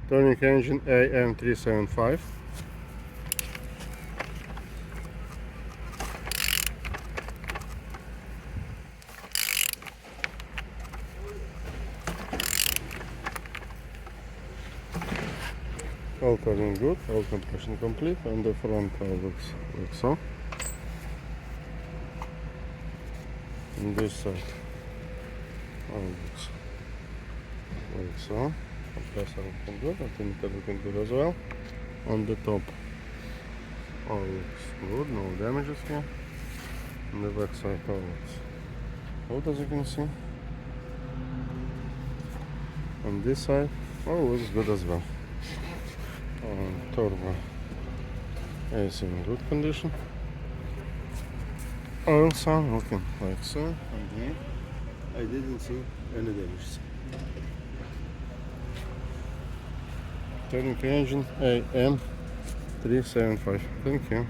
Turning engine AM375. All turning good, all compression complete, and the front looks like so. On this side, all looks like so. Compressor looking good, alternator looking good as well. On the top, all looks good, no damages here. On the back side, all looks good, as you can see. On this side, all looks good as well. Turbo is in good condition. Oil sun looking like so. And I didn't see any damages. Turning engine AM375. Thank you.